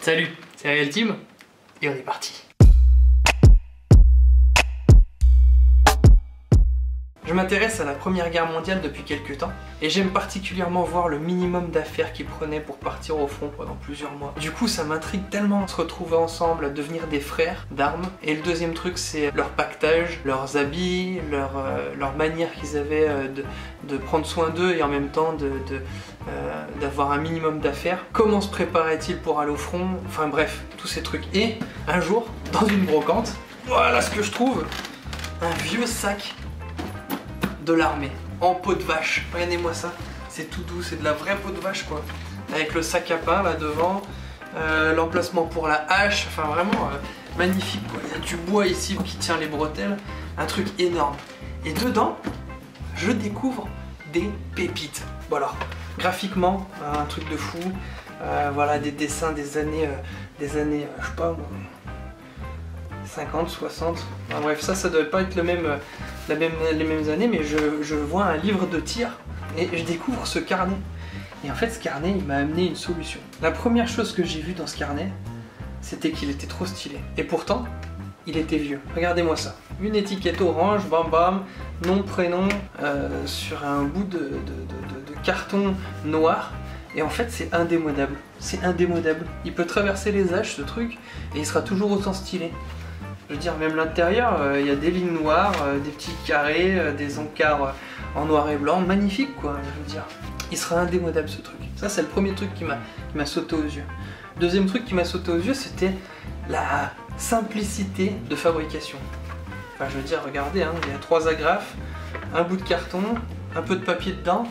Salut, c'est Real Team et on est parti. Je m'intéresse à la Première Guerre mondiale depuis quelques temps et j'aime particulièrement voir le minimum d'affaires qu'ils prenaient pour partir au front pendant plusieurs mois. Du coup ça m'intrigue tellement de se retrouver ensemble, à devenir des frères d'armes. Et le deuxième truc c'est leur pactage, leurs habits, leur manière qu'ils avaient de prendre soin d'eux et en même temps d'avoir un minimum d'affaires. Comment se préparaient-ils pour aller au front? Enfin bref, tous ces trucs. Et un jour, dans une brocante, voilà ce que je trouve, un vieux sac de l'armée, en peau de vache. Regardez-moi ça, c'est tout doux, c'est de la vraie peau de vache quoi. Avec le sac à pain là devant, l'emplacement pour la hache, enfin vraiment magnifique quoi. Il y a du bois ici qui tient les bretelles, un truc énorme. Et dedans, je découvre des pépites. Voilà, graphiquement, un truc de fou. Voilà, des dessins des années, je sais pas moi, 50, 60, enfin, bref, ça doit pas être les mêmes années, mais je vois un livre de tir et je découvre ce carnet. Et en fait, ce carnet, il m'a amené une solution. La première chose que j'ai vue dans ce carnet, c'était qu'il était trop stylé. Et pourtant, il était vieux. Regardez-moi ça. Une étiquette orange, bam bam, nom, prénom, sur un bout de carton noir. Et en fait, c'est indémodable. C'est indémodable. Il peut traverser les âges, ce truc, et il sera toujours autant stylé. Je veux dire, même l'intérieur, il y a des lignes noires, des petits carrés, des encarts en noir et blanc, magnifique quoi, je veux dire. Il sera indémodable ce truc. Ça c'est le premier truc qui m'a sauté aux yeux. Deuxième truc qui m'a sauté aux yeux, c'était la simplicité de fabrication. Enfin je veux dire, regardez, hein, il y a 3 agrafes, un bout de carton, un peu de papier dedans,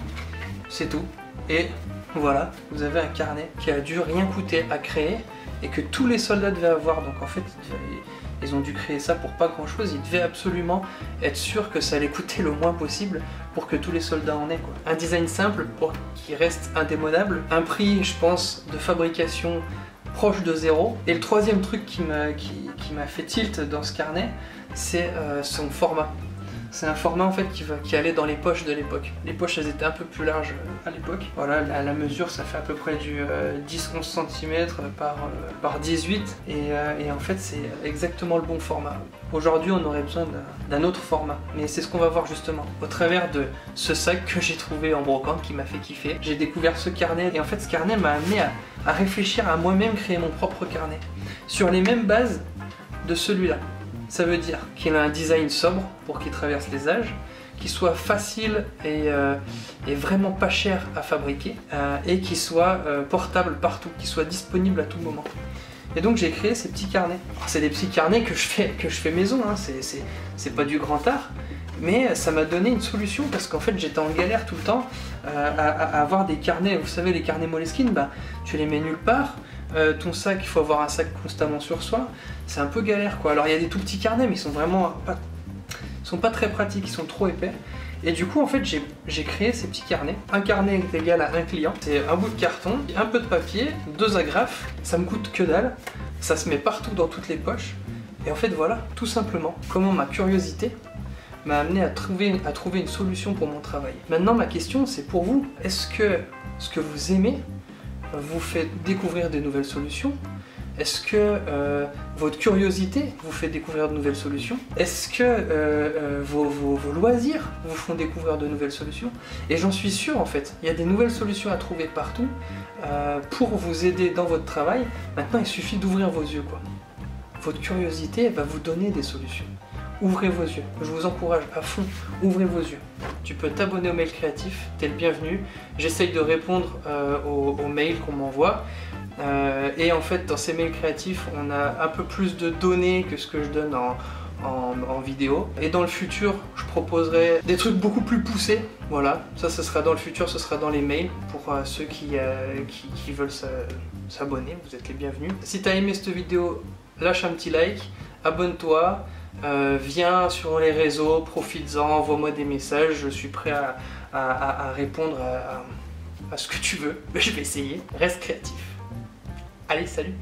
c'est tout. Et voilà, vous avez un carnet qui a dû rien coûter à créer et que tous les soldats devaient avoir. Donc en fait, ils ont dû créer ça pour pas grand chose. Ils devaient absolument être sûrs que ça allait coûter le moins possible pour que tous les soldats en aient quoi. Un design simple pour qu'il reste indémodable. Un prix, je pense, de fabrication proche de zéro. Et le troisième truc qui m'a fait tilt dans ce carnet, c'est son format. C'est un format en fait qui allait dans les poches de l'époque. Les poches elles étaient un peu plus larges à l'époque. Voilà, la mesure ça fait à peu près du 10-11 cm par 18 et en fait c'est exactement le bon format. Aujourd'hui on aurait besoin d'un autre format, mais c'est ce qu'on va voir justement. Au travers de ce sac que j'ai trouvé en brocante qui m'a fait kiffer, j'ai découvert ce carnet et en fait ce carnet m'a amené à réfléchir à moi-même créer mon propre carnet sur les mêmes bases de celui-là. Ça veut dire qu'il a un design sobre pour qu'il traverse les âges, qu'il soit facile et vraiment pas cher à fabriquer et qu'il soit portable partout, qu'il soit disponible à tout moment. Et donc j'ai créé ces petits carnets. C'est des petits carnets que je fais maison, hein. C'est pas du grand art, mais ça m'a donné une solution parce qu'en fait j'étais en galère tout le temps à avoir des carnets. Vous savez, les carnets Moleskine, bah, tu les mets nulle part. Ton sac, il faut avoir un sac constamment sur soi, c'est un peu galère quoi. Alors il y a des tout petits carnets mais ils sont vraiment pas très pratiques, ils sont trop épais. Et du coup en fait j'ai créé ces petits carnets. Un carnet est égal à un client, c'est un bout de carton, un peu de papier, 2 agrafes, ça me coûte que dalle, ça se met partout dans toutes les poches. Et en fait voilà, tout simplement, comment ma curiosité m'a amené à trouver une solution pour mon travail. Maintenant ma question c'est pour vous, est-ce que ce que vous aimez vous fait découvrir des nouvelles solutions? Est-ce que votre curiosité vous fait découvrir de nouvelles solutions? Est-ce que vos loisirs vous font découvrir de nouvelles solutions? Et j'en suis sûr en fait, il y a des nouvelles solutions à trouver partout pour vous aider dans votre travail. Maintenant il suffit d'ouvrir vos yeux quoi. Votre curiosité va vous donner des solutions. Ouvrez vos yeux, je vous encourage à fond, ouvrez vos yeux. Tu peux t'abonner au mail créatif, t'es le bienvenu. J'essaye de répondre aux mails qu'on m'envoie. Et en fait, dans ces mails créatifs, on a un peu plus de données que ce que je donne en vidéo. Et dans le futur, je proposerai des trucs beaucoup plus poussés. Voilà, ça ce sera dans le futur, ce sera dans les mails pour ceux qui veulent s'abonner, vous êtes les bienvenus. Si tu as aimé cette vidéo, lâche un petit like, abonne-toi. Viens sur les réseaux, profites-en, envoie-moi des messages, je suis prêt à répondre à ce que tu veux, je vais essayer, reste créatif. Allez, salut!